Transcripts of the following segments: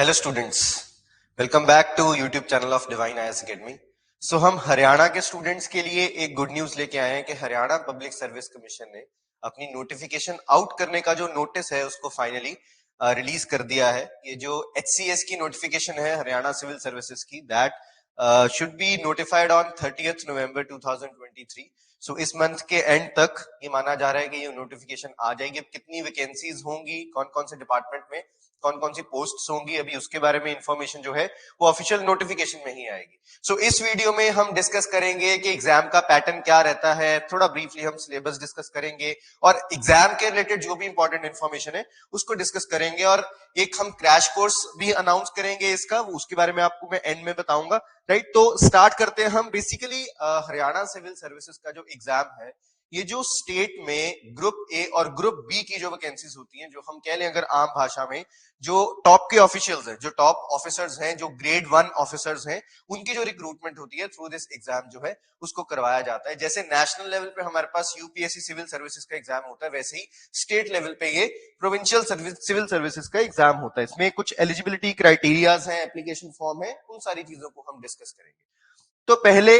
Hello students, welcome back to YouTube channel of Divine IAS Academy. So हम हरियाणा के students के लिए एक गुड न्यूज लेके आए हैं कि हरियाणा पब्लिक सर्विस कमीशन ने अपनी नोटिफिकेशन आउट करने का जो नोटिस है उसको फाइनली रिलीज कर दिया है। ये जो एचसीएस की नोटिफिकेशन है हरियाणा सिविल सर्विसेज की, that should be notified on 30th November 2023। सो इस मंथ के एंड तक ये माना जा रहा है कि ये नोटिफिकेशन आ जाएगी। अब कितनी वैकेंसीज होंगी, कौन कौन से डिपार्टमेंट में कौन कौन सी पोस्ट्स होंगी, अभी उसके बारे में इंफॉर्मेशन जो है वो ऑफिशियल नोटिफिकेशन में ही आएगी। सो इस वीडियो में हम डिस्कस करेंगे कि एग्जाम का पैटर्न क्या रहता है, थोड़ा ब्रीफली हम सिलेबस डिस्कस करेंगे और एग्जाम के रिलेटेड जो भी इंपॉर्टेंट इंफॉर्मेशन है उसको डिस्कस करेंगे, और एक हम क्रैश कोर्स भी अनाउंस करेंगे इसका, उसके बारे में आपको मैं एंड में बताऊंगा। राइट, तो स्टार्ट करते हैं हम। बेसिकली हरियाणा सिविल सर्विसेज का जो एग्जाम है, ये जो स्टेट में ग्रुप ए और ग्रुप बी की जो वैकेंसीज होती हैं, जो हम कह लें अगर आम भाषा में जो टॉप के ऑफिशियल्स हैं, जो टॉप ऑफिसर्स हैं, जो ग्रेड 1 ऑफिसर्स हैं, उनकी जो रिक्रूटमेंट होती है थ्रू दिस एग्जाम जो है उसको करवाया जाता है। जैसे नेशनल लेवल पे हमारे पास यूपीएससी सिविल सर्विसेज का एग्जाम होता है, वैसे ही स्टेट लेवल पे ये प्रोविंशियल सिविल सर्विसेज का एग्जाम होता है। इसमें कुछ एलिजिबिलिटी क्राइटेरियाज हैं, एप्लीकेशन फॉर्म है, उन सारी चीजों को हम डिस्कस करेंगे। तो पहले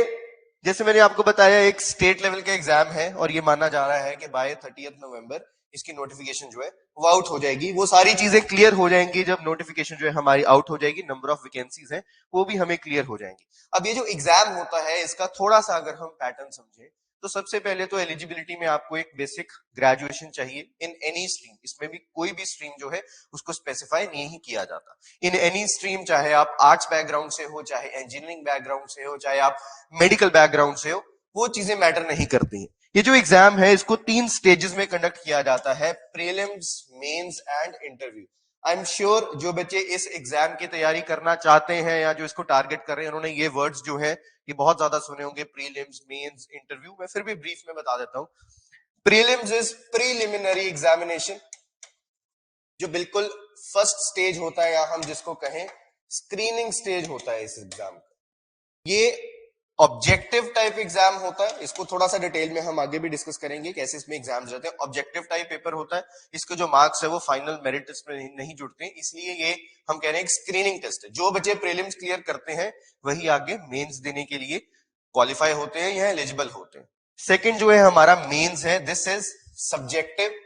जैसे मैंने आपको बताया एक स्टेट लेवल का एग्जाम है और ये माना जा रहा है कि बाय 30th November इसकी नोटिफिकेशन जो है वो आउट हो जाएगी। वो सारी चीजें क्लियर हो जाएंगी जब नोटिफिकेशन जो है हमारी आउट हो जाएगी, नंबर ऑफ वैकेंसीज हैं वो भी हमें क्लियर हो जाएंगी। अब ये जो एग्जाम होता है इसका थोड़ा सा अगर हम पैटर्न समझें तो सबसे पहले तो एलिजिबिलिटी में आपको एक बेसिक ग्रेजुएशन चाहिए इन एनी स्ट्रीम। इसमें भी कोई भी स्ट्रीम जो है उसको स्पेसिफाई नहीं किया जाता। इन एनी स्ट्रीम, चाहे आप आर्ट्स बैकग्राउंड से हो, चाहे इंजीनियरिंग बैकग्राउंड से हो, चाहे आप मेडिकल बैकग्राउंड से हो, वो चीजें मैटर नहीं करती हैं। ये जो एग्जाम है इसको 3 स्टेजेस में कंडक्ट किया जाता है, prelims, mains and interview. I am sure जो बच्चे इस एग्जाम की तैयारी करना चाहते हैं या जो इसको टारगेट कर रहे हैं, उन्होंने ये वर्ड्स जो है ये बहुत ज्यादा सुने होंगे, प्रीलिम्स, मेंस, इंटरव्यू। मैं फिर भी ब्रीफ में बता देता हूं। प्रीलिम्स इज प्रीलिमिनरी एग्जामिनेशन, जो बिल्कुल फर्स्ट स्टेज होता है या हम जिसको कहें स्क्रीनिंग स्टेज होता है इस एग्जाम का। ये ऑब्जेक्टिव टाइप एग्जाम होता है, इसको थोड़ा सा डिटेल में हम आगे भी डिस्कस करेंगे कैसे इसमें एग्जाम्स रहते हैं। ऑब्जेक्टिव टाइप पेपर होता है, इसके जो मार्क्स है वो फाइनल मेरिट टेस्ट में नहीं जुड़ते हैं, इसलिए ये हम कह रहे हैं एक स्क्रीनिंग टेस्ट है। जो बच्चे प्रीलिम्स क्लियर करते हैं वही आगे मेंस देने के लिए क्वालिफाई होते हैं या एलिजिबल होते हैं। सेकंड जो है हमारा मेंस है, दिस इज सब्जेक्टिव।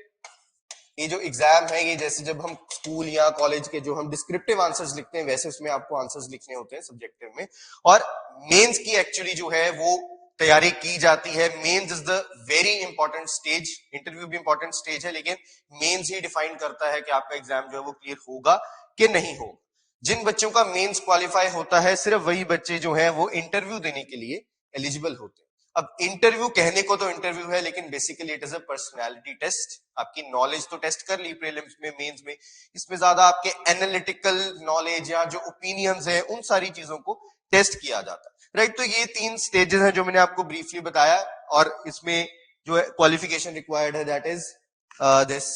ये जो एग्जाम है ये जैसे जब हम स्कूल या कॉलेज के जो हम डिस्क्रिप्टिव आंसर्स लिखते हैं वैसे उसमें आपको आंसर्स लिखने होते हैं सब्जेक्टिव में। और मेंस की एक्चुअली जो है वो तैयारी की जाती है। Mains is the very important stage. Interview भी इंपॉर्टेंट स्टेज है, लेकिन मेंस ही डिफाइन करता है कि आपका एग्जाम जो है वो क्लियर होगा कि नहीं होगा। जिन बच्चों का मेंस क्वालिफाई होता है सिर्फ वही बच्चे जो है वो इंटरव्यू देने के लिए एलिजिबल होते हैं। अब इंटरव्यू कहने को तो इंटरव्यू है, लेकिन basically it is a personality test. आपकी नॉलेज तो टेस्ट कर ली प्रीलिम्स में, मेंस में इसमें ज्यादा आपके एनालिटिकल नॉलेज या जो ओपिनियंस है उन सारी चीजों को टेस्ट किया जाता है। राइट, तो ये 3 स्टेजेस हैं जो मैंने आपको ब्रीफली बताया, और इसमें जो है क्वालिफिकेशन रिक्वायर्ड है that is this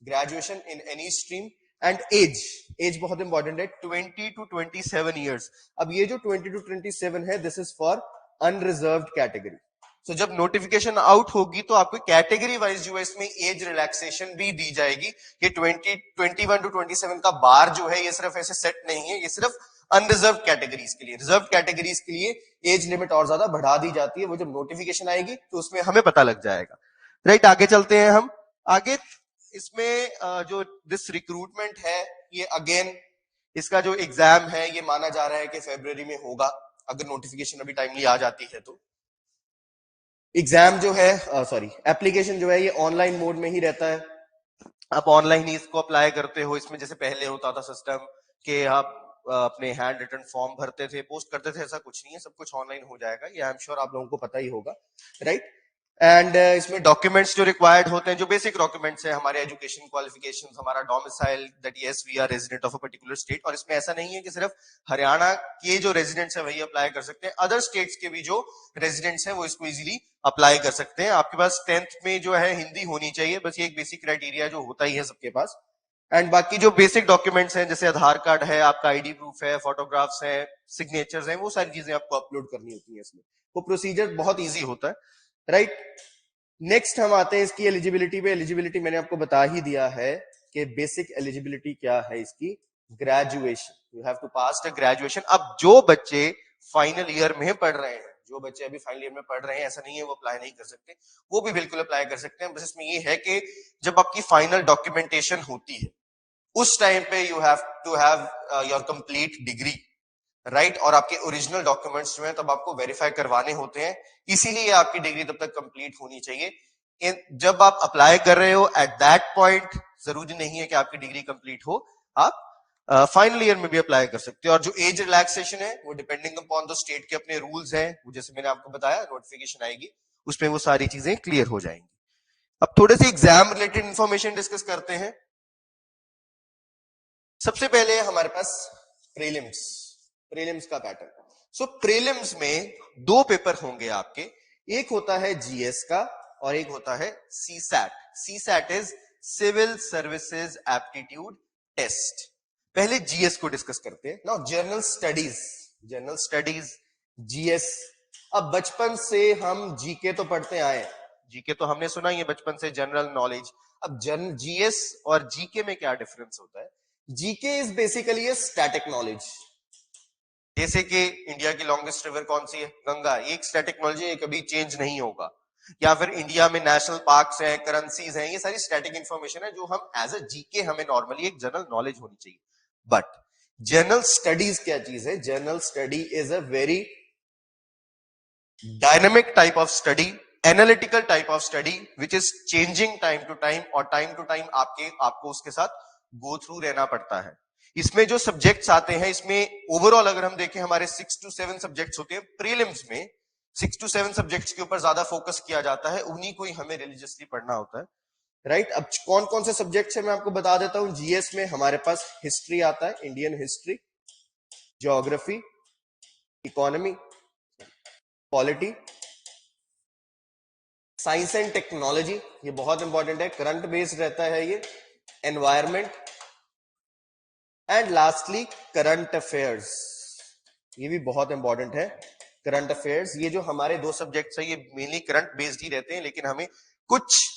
graduation in any stream and age बहुत इंपॉर्टेंट है, 20 to 27 ईयर्स। अब ये जो 20 to 27 है this is for unreserved category. So जब नोटिफिकेशन आउट होगी तो आपको कैटेगरी वाइज जो है इसमें एज रिलैक्सेशन भी दी जाएगी कि 21 to 27 का बार जो है ये सिर्फ ऐसे सेट नहीं है, ये सिर्फ अनरिजर्व कैटेगरीज के लिए। रिजर्व कैटेगरीज के लिए एज लिमिट और ज्यादा बढ़ा दी जाती है, वो जब नोटिफिकेशन आएगी तो उसमें हमें पता लग जाएगा। राइट, आगे चलते हैं हम। आगे इसमें जो दिस रिक्रूटमेंट है ये अगेन इसका जो एग्जाम है ये माना जा रहा है कि फरवरी में होगा, अगर नोटिफिकेशन अभी टाइमली आ जाती है तो। एग्जाम जो है एप्लीकेशन जो है ये ऑनलाइन मोड में ही रहता है। आप ऑनलाइन ही इसको अप्लाई करते हो। इसमें जैसे पहले होता था सिस्टम कि आप अपने हैंड रिटन फॉर्म भरते थे, पोस्ट करते थे, ऐसा कुछ नहीं है, सब कुछ ऑनलाइन हो जाएगा। ये आई एम श्योर आप लोगों को पता ही होगा। राइट, एंड इसमें डॉक्यूमेंट्स जो रिक्वायर्ड होते हैं, जो बेसिक डॉक्यूमेंट्स है, हमारे एजुकेशन क्वालिफिकेशंस, हमारा domicile, that yes we are resident of a particular state. और इसमें ऐसा नहीं है कि सिर्फ हरियाणा के जो रेजिडेंट्स है वही अप्लाई कर सकते हैं, अदर स्टेट्स के भी जो रेजिडेंट्स है वो इसको इजीली अप्लाई कर सकते हैं। आपके पास 10th में जो है हिंदी होनी चाहिए, बस ये एक बेसिक क्राइटेरिया जो होता ही है सबके पास। एंड बाकी जो बेसिक डॉक्यूमेंट्स हैं जैसे आधार कार्ड है, आपका आईडी प्रूफ है, फोटोग्राफ्स है, सिग्नेचर्स हैं, वो सारी चीजें आपको अपलोड करनी होती है इसमें। वो प्रोसीजर बहुत इजी होता है। राइट, नेक्स्ट हम आते हैं इसकी एलिजिबिलिटी पे। एलिजिबिलिटी मैंने आपको बता ही दिया है कि बेसिक एलिजिबिलिटी क्या है इसकी, graduation, you have to pass the graduation. अब जो बच्चे फाइनल ईयर में पढ़ रहे हैं, जो बच्चे अभी फाइनल ईयर में पढ़ रहे हैं, ऐसा नहीं है वो अप्लाई नहीं कर सकते, वो भी बिल्कुल अप्लाई कर सकते हैं। बस इसमें ये है कि जब आपकी फाइनल डॉक्यूमेंटेशन होती है उस टाइम पे you have to have your complete degree, right, और आपके ओरिजिनल डॉक्यूमेंट्स जो हैं तब आपको वेरीफाई करवाने होते हैं, इसीलिए आपकी डिग्री तब तक कंप्लीट होनी चाहिए। जब आप अप्लाई कर रहे हो एट दैट पॉइंट जरूरी नहीं है कि आपकी डिग्री कंप्लीट हो, आप फाइनल ईयर में भी अप्लाई कर सकते हो। और जो एज रिलैक्सेशन है वो डिपेंडिंग अपॉन द स्टेट के अपने रूल्स हैं, जैसे मैंने आपको बताया नोटिफिकेशन आएगी उसमें वो सारी चीजें क्लियर हो जाएंगी। अब थोड़े से एग्जाम रिलेटेड इंफॉर्मेशन डिस्कस करते हैं। सबसे पहले हमारे पास प्रीलिम्स का पैटर्न। सो प्रीलिम्स में दो पेपर होंगे आपके, एक होता है जीएस का और एक होता है CSAT. CSAT is civil services aptitude test. पहले जीएस को डिस्कस करते हैं। Now general studies GS. अब बचपन से हम जीके तो पढ़ते आए, जीके तो हमने सुना ही है बचपन से, जनरल नॉलेज। अब जीएस और जीके में क्या डिफरेंस होता है? GK is basically a static knowledge. जैसे कि इंडिया की लॉन्गेस्ट रिवर कौन सी है? गंगा। एक स्टैटिक नॉलेज है, कभी चेंज नहीं होगा। या फिर इंडिया में नेशनल पार्क्स हैं, करेंसीज हैं, ये सारी स्टैटिक इंफॉर्मेशन है जो हम एज अ जीके हमें नॉर्मली एक जनरल नॉलेज होनी चाहिए। बट जनरल स्टडीज क्या चीज है? General study is a very dynamic type of study, analytical type of study which is changing time to time, और टाइम टू टाइम आपको उसके साथ गो थ्रू रहना पड़ता है। इसमें जो सब्जेक्ट्स आते हैं, इसमें ओवरऑल अगर हम देखें हमारे 6 to 7 सब्जेक्ट्स होते हैं। प्रीलिम्स में 6 to 7 सब्जेक्ट्स के ऊपर ज्यादा फोकस किया जाता है, उन्हीं को ही हमें रिलीजियसली पढ़ना होता है, राइट। अब कौन कौन से सब्जेक्ट्स है मैं आपको बता देता हूं। जीएस में हमारे पास हिस्ट्री आता है, Indian history, geography, economy, polity, science and technology, ये बहुत इंपॉर्टेंट है, करंट बेस्ड रहता है ये, environment, and lastly current affairs, ये भी बहुत इंपॉर्टेंट है, करंट अफेयर्स। ये जो हमारे दो सब्जेक्ट्स है ये मेनली करंट बेस्ड ही रहते हैं, लेकिन हमें कुछ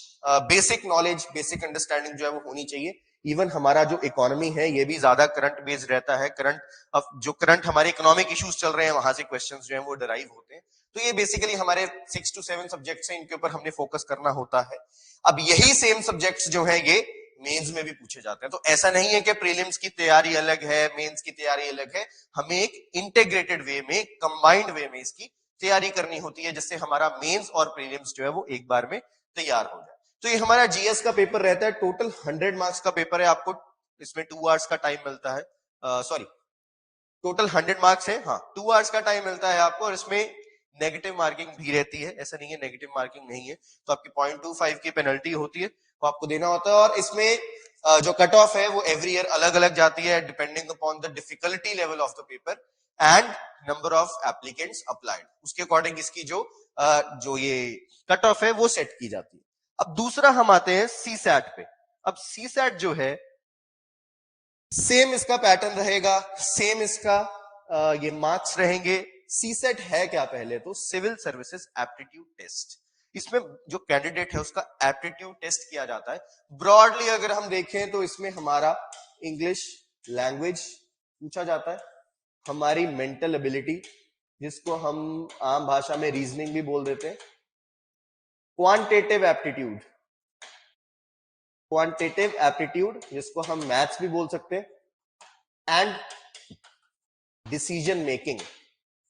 बेसिक नॉलेज, बेसिक अंडरस्टैंडिंग जो है वो होनी चाहिए। इवन हमारा जो इकोनॉमी है ये भी ज्यादा करंट बेस्ड रहता है। जो करंट हमारे इकोनॉमिक इश्यूज चल रहे हैं वहां से क्वेश्चंस जो है वो डराइव होते हैं। तो ये बेसिकली हमारे 6 to 7 सब्जेक्ट्स हैं, इनके ऊपर हमने फोकस करना होता है। अब यही सेम सब्जेक्ट्स जो है ये मेंस में भी पूछे जाते हैं। तो ऐसा नहीं है कि प्रीलिम्स की तैयारी अलग है, मेंस की तैयारी अलग है। हमें एक इंटीग्रेटेड वे में, कंबाइंड वे में इसकी तैयारी करनी होती है, जिससे हमारा मेंस और प्रीलिम्स जो है वो एक बार में तैयार हो जाए। तो ये हमारा जीएस का पेपर रहता है, टोटल 100 मार्क्स का पेपर है। आपको इसमें 2 आवर्स का टाइम मिलता है, सॉरी टोटल 100 मार्क्स है, हाँ 2 आवर्स का टाइम मिलता है आपको। और इसमें नेगेटिव मार्किंग भी रहती है, ऐसा नहीं है नेगेटिव मार्किंग नहीं है। तो आपकी 0.25 की पेनल्टी होती है, वो आपको देना होता है। और इसमें जो कट ऑफ है वो एवरी ईयर अलग अलग जाती है, depending upon the difficulty level of the paper and number of applicants applied. उसके अकॉर्डिंग इसकी जो ये कट ऑफ है वो सेट की जाती है। अब दूसरा हम आते हैं सीसैट पे। अब सीसैट जो है सेम इसका पैटर्न रहेगा, सेम इसका ये मार्क्स रहेंगे। सीसेट है क्या? पहले तो सिविल सर्विसेज एप्टीट्यूड टेस्ट। इसमें जो कैंडिडेट है उसका एप्टीट्यूड टेस्ट किया जाता है। ब्रॉडली अगर हम देखें तो इसमें हमारा इंग्लिश लैंग्वेज पूछा जाता है, हमारी मेंटल एबिलिटी जिसको हम आम भाषा में रीजनिंग भी बोल देते हैं, क्वांटिटेटिव एप्टीट्यूड जिसको हम मैथ्स भी बोल सकते हैं, and decision making.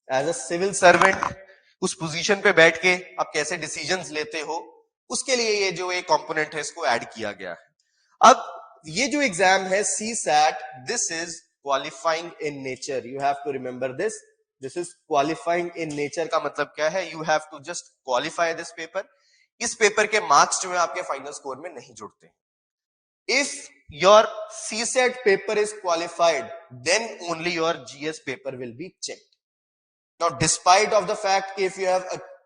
As a civil servant उस पोजीशन पे बैठ के आप कैसे डिसीजंस लेते हो, उसके लिए ये जो एक कंपोनेंट है इसको ऐड किया गया है। अब ये जो एग्जाम है CSAT, this is qualifying in nature. You have to remember this is qualifying in nature. का मतलब क्या है? You have to just qualify this paper. इस पेपर के मार्क्स जो है आपके फाइनल स्कोर में नहीं जुड़ते। If your CSAT paper is qualified, then only your GS paper will be checked. Now, despite of the fact if you have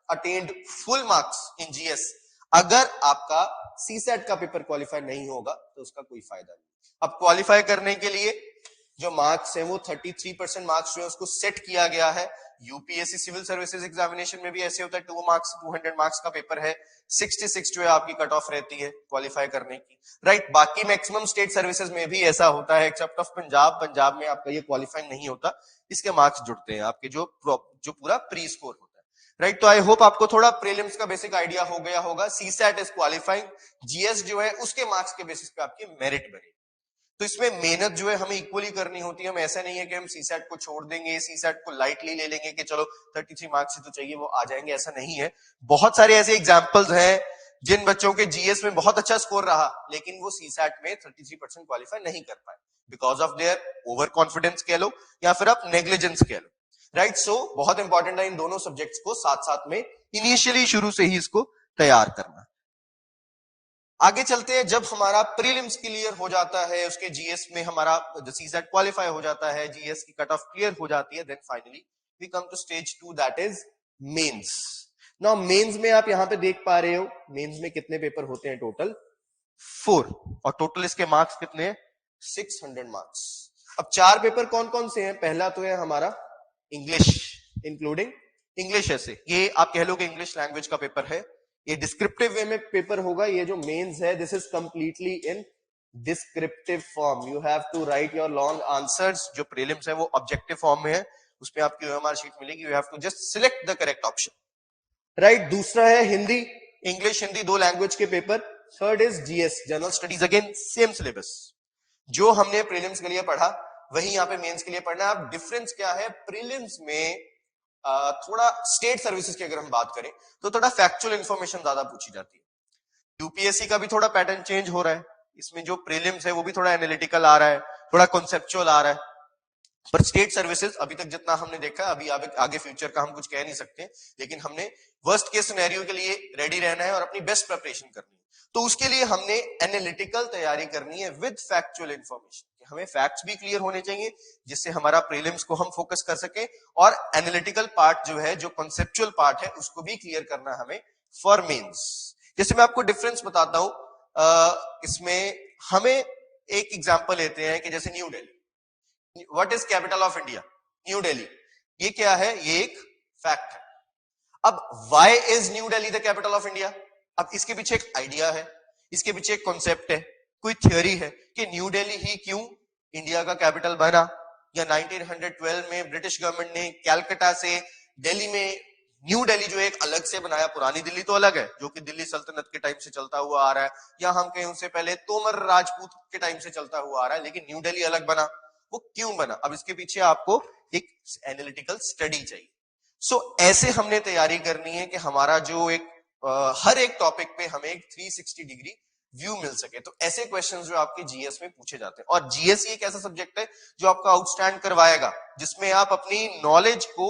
attained full marks in GS, अगर आपका CSAT का paper qualify नहीं होगा तो उसका कोई फायदा नहीं। अब क्वालिफाई करने के लिए जो मार्क्स हैं वो 33% मार्क्स जो है उसको सेट किया गया है। यूपीएससी सिविल सर्विसेज एग्जामिनेशन में भी ऐसे होता है, 200 मार्क्स का पेपर है, 66 जो है आपकी कट ऑफ रहती है क्वालिफाई करने की, राइट। बाकी मैक्सिमम स्टेट सर्विसेज में भी ऐसा होता है, एक्सेप्ट ऑफ पंजाब में आपका ये क्वालिफाई नहीं होता, इसके मार्क्स जुड़ते हैं आपके जो पूरा प्री स्कोर होता है, राइट। तो आई होप आपको थोड़ा प्रीलिम्स का बेसिक आइडिया हो गया होगा। सीसैट इज क्वालिफाइंग, जीएस जो है उसके मार्क्स के बेसिस पे आपकी मेरिट बनेगी। तो इसमें मेहनत जो है हमें इक्वली करनी होती है। हम ऐसा नहीं है कि हम सीसैट को छोड़ देंगे, सीसैट को लाइटली ले लेंगे कि चलो 33 मार्क्स ही तो चाहिए वो आ जाएंगे, ऐसा नहीं है। बहुत सारे ऐसे एग्जांपल्स हैं जिन बच्चों के जीएस में बहुत अच्छा स्कोर रहा लेकिन वो सीसैट में 33% क्वालिफाई नहीं कर पाए, because of their over confidence कह लो या फिर आप नेग्लिजेंस कह लो, राइट। सो बहुत इंपॉर्टेंट है इन दोनों सब्जेक्ट्स को साथ साथ में इनिशियली शुरू से ही इसको तैयार करना। आगे चलते हैं, जब हमारा प्रीलिम्स क्लियर हो जाता है, उसके जीएस में हमारा सीसैट क्वालिफाई हो जाता है, जीएस की कट ऑफ क्लियर हो जाती है, then finally we come to stage 2, that is mains. Now mains में आप यहां पे देख पा रहे हो, मेंस में कितने पेपर होते हैं टोटल 4, और टोटल इसके मार्क्स कितने हैं 600 मार्क्स। अब 4 पेपर कौन कौन से हैं? पहला तो है हमारा इंग्लिश, इंक्लूडिंग इंग्लिश ऐसे, ये आप कह लो कि इंग्लिश लैंग्वेज का पेपर है, ये डिस्क्रिप्टिव वे में पेपर होगा। ये जो मेंस है this is completely in descriptive form, you have to write your long answers. जो प्रीलिम्स है वो ऑब्जेक्टिव फॉर्म में है, उसमें आपकी ओएमआर शीट मिलेगी, you have to just select the correct option, right. दूसरा है हिंदी, इंग्लिश हिंदी 2 लैंग्वेज के paper. Third is GS general studies, again same syllabus, जो हमने प्रीलिम्स के लिए पढ़ा वही यहाँ पे मेंस के लिए पढ़ना है। अब डिफरेंस क्या है, प्रीलिम्स में थोड़ा स्टेट सर्विसेज की अगर हम बात करें तो थोड़ा फैक्चुअल इंफॉर्मेशन ज्यादा पूछी जाती है। यूपीएससी का भी थोड़ा पैटर्न चेंज हो रहा है, इसमें जो प्रीलिम्स है वो भी थोड़ा एनालिटिकल आ रहा है, थोड़ा कॉन्सेप्चुअल आ रहा है। पर स्टेट सर्विसेज अभी तक जितना हमने देखा, अभी आगे फ्यूचर का हम कुछ कह नहीं सकते, लेकिन हमने वर्स्ट केस सिनेरियो के लिए रेडी रहना है और अपनी बेस्ट प्रिपरेशन करनी है। तो उसके लिए हमने एनालिटिकल तैयारी करनी है विद फैक्चुअल इंफॉर्मेशन। हमें फैक्ट्स भी क्लियर होने चाहिए जिससे हमारा प्रीलिम्स को हम फोकस कर सके, और एनालिटिकल पार्ट जो है, जो कॉन्सेप्चुअल पार्ट है, उसको भी क्लियर करना हमें फॉर मेंस। जैसे मैं आपको डिफरेंस बताता हूं, इसमें हमें एक एग्जांपल लेते हैं कि जैसे new Delhi, what is capital of India? New Delhi. ये क्या है? ये एक फैक्ट है। अब why is new Delhi the capital of India? अब इसके पीछे एक आइडिया है, इसके पीछे एक कॉन्सेप्ट है, कोई थ्योरी है कि न्यू दिल्ली ही क्यों इंडिया का कैपिटल बना, या 1912 में ब्रिटिश गवर्नमेंट ने कैलकाटा से दिल्ली में न्यू दिल्ली जो एक अलग से बनाया। पुरानी दिल्ली तो अलग है जो कि दिल्ली सल्तनत के टाइम से चलता हुआ आ रहा है, या हम कहें उससे पहले तोमर राजपूत के टाइम से चलता हुआ आ रहा है, लेकिन न्यू दिल्ली अलग बना। वो क्यों बना? अब इसके पीछे आपको एक एनालिटिकल स्टडी चाहिए। सो ऐसे हमने तैयारी करनी है कि हमारा जो एक हर एक टॉपिक पे हमें एक 360 डिग्री व्यू मिल सके। तो ऐसे क्वेश्चंस जो आपके जीएस में पूछे जाते हैं, और जीएस एक ऐसा सब्जेक्ट है जो आपका आउटस्टैंड करवाएगा, जिसमें आप अपनी नॉलेज को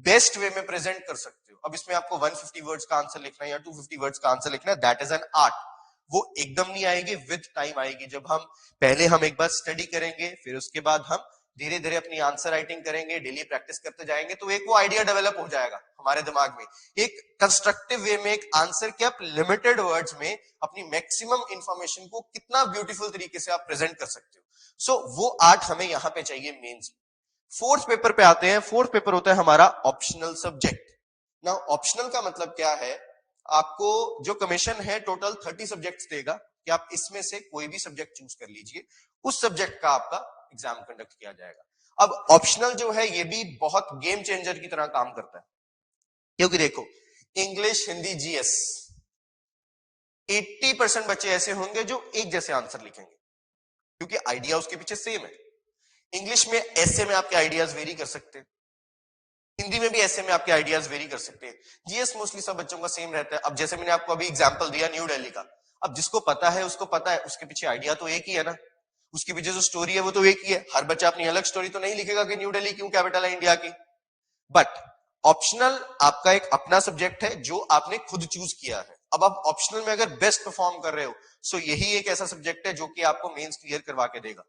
बेस्ट वे में प्रेजेंट कर सकते हो। अब इसमें आपको 150 वर्ड्स का आंसर लिखना है या 250 वर्ड्स का आंसर लिखना है, दैट इज एन आर्ट। वो एकदम नहीं आएगी, विद टाइम आएगी। जब हम एक बार स्टडी करेंगे, फिर उसके बाद हम धीरे धीरे अपनी आंसर राइटिंग करेंगे, डेली प्रैक्टिस करते जाएंगे, तो एक वो आइडिया डेवलप हो जाएगा हमारे दिमाग में, एक कंस्ट्रक्टिव वे में, एक आंसर के आप लिमिटेड वर्ड्स में अपनी मैक्सिमम इंफॉर्मेशन को कितना ब्यूटीफुल तरीके से आप प्रेजेंट कर सकते हो। सो वो आर्ट हमें यहां पे चाहिए मेंस में। फोर्थ पेपर पे आते हैं। फोर्थ पेपर होता है हमारा ऑप्शनल सब्जेक्ट। नाउ ऑप्शनल का मतलब क्या है? आपको जो कमीशन है टोटल 30 सब्जेक्ट्स देगा कि आप इसमें से कोई भी सब्जेक्ट चूज कर लीजिए, उस सब्जेक्ट का आपका एग्जाम कंडक्ट किया जाएगा। अब ऑप्शनल जो है ये भी बहुत गेम चेंजर की तरह काम करता है, क्योंकि देखो इंग्लिश हिंदी जीएस 80% बच्चे ऐसे होंगे जो एक जैसे आंसर लिखेंगे, क्योंकि आइडिया उसके पीछे सेम है। इंग्लिश में ऐसे में आपके आइडियाज वेरी कर सकते हैं, हिंदी में भी ऐसे में आपके आइडियाज वेरी कर सकते हैं। जीएस मोस्टली सब बच्चों का सेम रहता है। अब जैसे मैंने आपको अभी एग्जांपल दिया न्यू दिल्ली का, अब जिसको पता है उसको पता है, उसके पीछे आइडिया तो एक ही है ना, उसके पीछे जो स्टोरी है वो तो एक ही है। हर बच्चा अपनी अलग स्टोरी तो नहीं लिखेगा कि न्यू दिल्ली क्यों कैपिटल है इंडिया की। बट ऑप्शनल आपका एक अपना सब्जेक्ट है जो आपने खुद चूज किया है। अब आप ऑप्शनल में अगर बेस्ट परफॉर्म कर रहे हो, सो यही एक ऐसा सब्जेक्ट है जो कि आपको मेंस क्लियर करवा के देगा,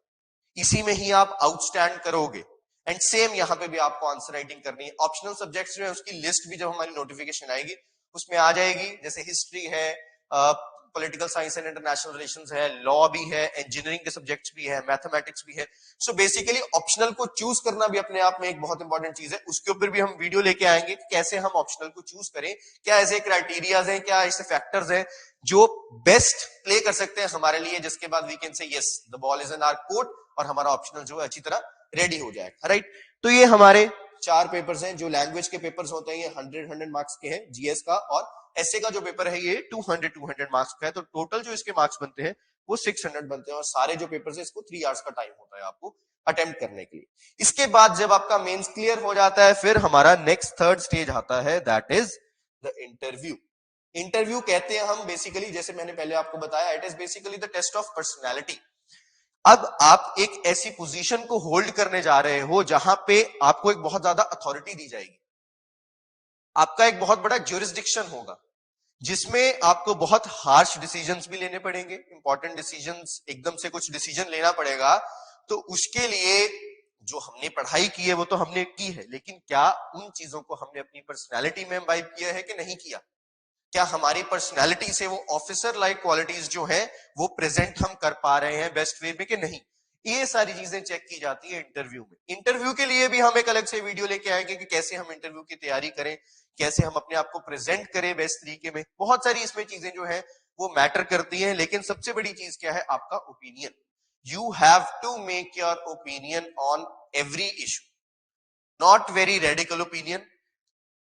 इसी में ही आप आउटस्टैंड करोगे। एंड सेम यहां पे भी आपको आंसर राइटिंग करनी है। ऑप्शनल सब्जेक्ट्स जो है उसकी लिस्ट भी जब हमारी नोटिफिकेशन आएगी उसमें आ जाएगी, जैसे हिस्ट्री है, political science and international relations है, लॉ भी है, इंजीनियरिंग के सब्जेक्ट्स भी है, मैथमेटिक्स भी है। सो बेसिकली ऑप्शनल को चूज करना भी अपने आप में एक बहुत इंपॉर्टेंट चीज है। उसके ऊपर भी हम वीडियो लेके आएंगे कि कैसे हम ऑप्शनल को चूज करें, क्या ऐसे क्राइटेरियाज हैं, क्या ऐसे फैक्टर्स हैं जो बेस्ट प्ले कर सकते हैं हमारे लिए, जिसके बाद we can say yes the ball is in our court और हमारा ऑप्शनल जो है अच्छी तरह रेडी हो जाएगा, राइट। तो ये हमारे 4 पेपर्स हैं। जो लैंग्वेज के पेपर्स होते हैं ये 100 मार्क्स के हैं, जीएस का, और एसए का जो पेपर है ये 200 मार्क्स का है। तो टोटल जो इसके मार्क्स बनते हैं वो 600 बनते हैं, और सारे जो पेपर्स है इसको 3 आवर्स का टाइम होता है आपको अटेम्प्ट करने के लिए। इसके बाद जब आपका मेंस क्लियर हो जाता है, फिर हमारा नेक्स्ट थर्ड स्टेज आता है, that is the interview. Interview कहते हैं हम बेसिकली, जैसे मैंने पहले आपको बताया, it is basically the test of personality. अब आप एक ऐसी पोजीशन को होल्ड करने जा रहे हो जहां पे आपको एक बहुत ज्यादा अथॉरिटी दी जाएगी, आपका एक बहुत बड़ा ज्यूरिसडिक्शन होगा, जिसमें आपको बहुत हार्श डिसीजंस भी लेने पड़ेंगे, इंपॉर्टेंट डिसीजंस, एकदम से कुछ डिसीजन लेना पड़ेगा। तो उसके लिए जो हमने पढ़ाई की है वो तो हमने की है, लेकिन क्या उन चीजों को हमने अपनी पर्सनैलिटी में इम्बाइब किया है कि नहीं किया? क्या हमारी पर्सनैलिटी से वो ऑफिसर लाइक क्वालिटीज जो है वो प्रेजेंट हम कर पा रहे हैं बेस्ट वे में कि नहीं? ये सारी चीजें चेक की जाती है इंटरव्यू में। इंटरव्यू के लिए भी हम एक अलग से वीडियो लेके आएंगे कि कैसे हम इंटरव्यू की तैयारी करें, कैसे हम अपने आप को प्रेजेंट करें बेस्ट तरीके में। बहुत सारी इसमें चीजें जो है वो मैटर करती हैं, लेकिन सबसे बड़ी चीज क्या है? आपका opinion. You have to make your opinion on every issue, not very radical opinion.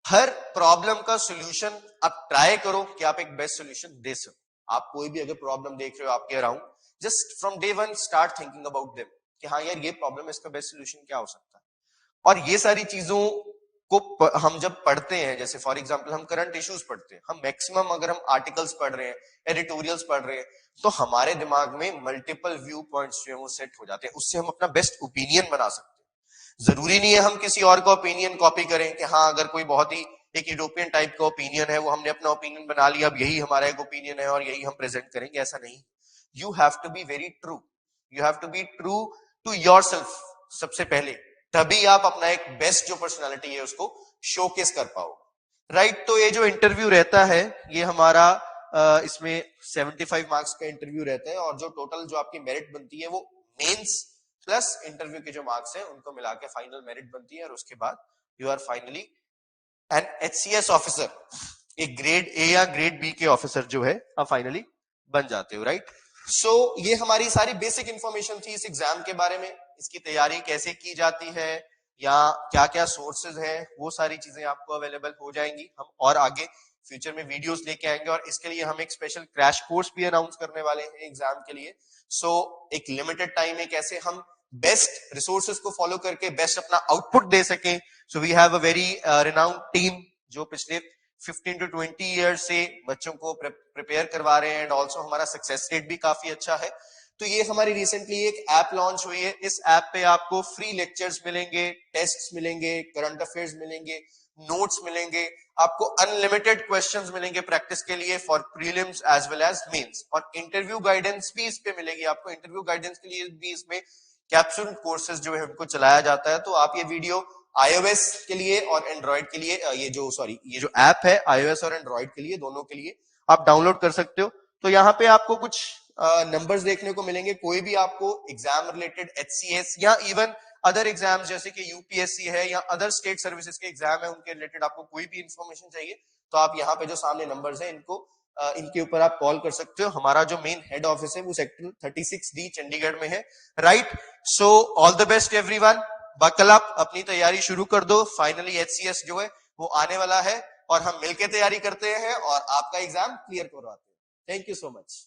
हर प्रॉब्लम का सॉल्यूशन आप ट्राई करो कि आप एक बेस्ट सॉल्यूशन दे सको। आप कोई भी अगर प्रॉब्लम देख रहे हो आपके around, just from day one start thinking about them कि हाँ यार ये प्रॉब्लम है, इसका बेस्ट सॉल्यूशन क्या हो सकता है। और ये सारी चीजों को हम जब पढ़ते हैं, जैसे फॉर एग्जांपल हम करंट इश्यूज पढ़ते हैं, हम मैक्सिमम अगर हम आर्टिकल्स पढ़ रहे हैं, एडिटोरियल्स पढ़ रहे हैं, तो हमारे दिमाग में मल्टीपल व्यू पॉइंट्स जो है वो सेट हो जाते हैं। उससे हम अपना बेस्ट ओपिनियन बना सकते हैं। जरूरी नहीं है हम किसी और का ओपिनियन कॉपी करें कि हाँ अगर कोई बहुत ही एक यूरोपियन टाइप का ओपिनियन है, वो हमने अपना ओपिनियन बना लिया, अब यही हमारा एक ओपिनियन है और यही हम प्रेजेंट करेंगे, ऐसा नहीं। You have to be very true, you have to be true to yourself सबसे पहले, तभी आप अपना एक बेस्ट जो पर्सनालिटी है उसको शोकेस कर पाओ, राइट। तो ये जो इंटरव्यू रहता है ये हमारा इसमें 75 मार्क्स का इंटरव्यू रहता है, और जो टोटल जो आपकी मेरिट बनती है वो मेंस प्लस इंटरव्यू के जो मार्क्स हैं उनको मिला के फाइनल मेरिट बनती है, और उसके बाद you are finally an HCS officer, एक ग्रेड ए या ग्रेड बी के ऑफिसर जो है आप फाइनली बन जाते हो, राइट। सो ये हमारी सारी बेसिक इंफॉर्मेशन थी इस एग्जाम के बारे में, इसकी तैयारी कैसे की जाती है या क्या क्या सोर्सेज हैं, वो सारी चीजें आपको अवेलेबल हो जाएंगी। हम और आगे फ्यूचर में वीडियोस लेके आएंगे, और इसके लिए हम एक स्पेशल क्रैश कोर्स भी अनाउंस करने वाले हैं एग्जाम के लिए। सो एक लिमिटेड टाइम में कैसे हम बेस्ट रिसोर्सेज को फॉलो करके बेस्ट अपना आउटपुट दे सकें। So we have a very renowned team जो पिछले 15 to 20 ईयर्स से बच्चों को प्रिपेयर करवा रहे हैं, एंड ऑल्सो हमारा सक्सेस रेट भी काफी अच्छा है। तो ये हमारी रिसेंटली एक ऐप लॉन्च हुई है। इस ऐप पे आपको फ्री लेक्चर्स मिलेंगे, टेस्ट्स मिलेंगे, करंट अफेयर्स मिलेंगे, नोट्स मिलेंगे, आपको अनलिमिटेड क्वेश्चंस मिलेंगे प्रैक्टिस के लिए for prelims as well as mains, और इंटरव्यू गाइडेंस भी इस पे मिलेगी आपको। इंटरव्यू गाइडेंस के लिए भी इसमें कैप्सूल कोर्सेज जो है उनको चलाया जाता है। तो आप ये वीडियो iOS के लिए और एंड्रॉइड के लिए, ये जो ऐप है iOS और एंड्रॉइड के लिए, दोनों के लिए आप डाउनलोड कर सकते हो। तो यहाँ पे आपको कुछ नंबर्स देखने को मिलेंगे। कोई भी आपको एग्जाम रिलेटेड एचसीएस या इवन अदर एग्जाम्स जैसे कि यूपीएससी है या अदर स्टेट सर्विसेज के एग्जाम है, उनके रिलेटेड आपको कोई भी इंफॉर्मेशन चाहिए तो आप यहाँ पे जो सामने नंबर्स हैं इनके ऊपर आप कॉल कर सकते हो। हमारा जो मेन हेड ऑफिस है वो सेक्टर 36D चंडीगढ़ में है, right. So all the best everyone, buckle up, अपनी तैयारी शुरू कर दो। फाइनली एचसीएस जो है वो आने वाला है और हम मिलकर तैयारी करते हैं और आपका एग्जाम क्लियर करवाते हैं। Thank you so much.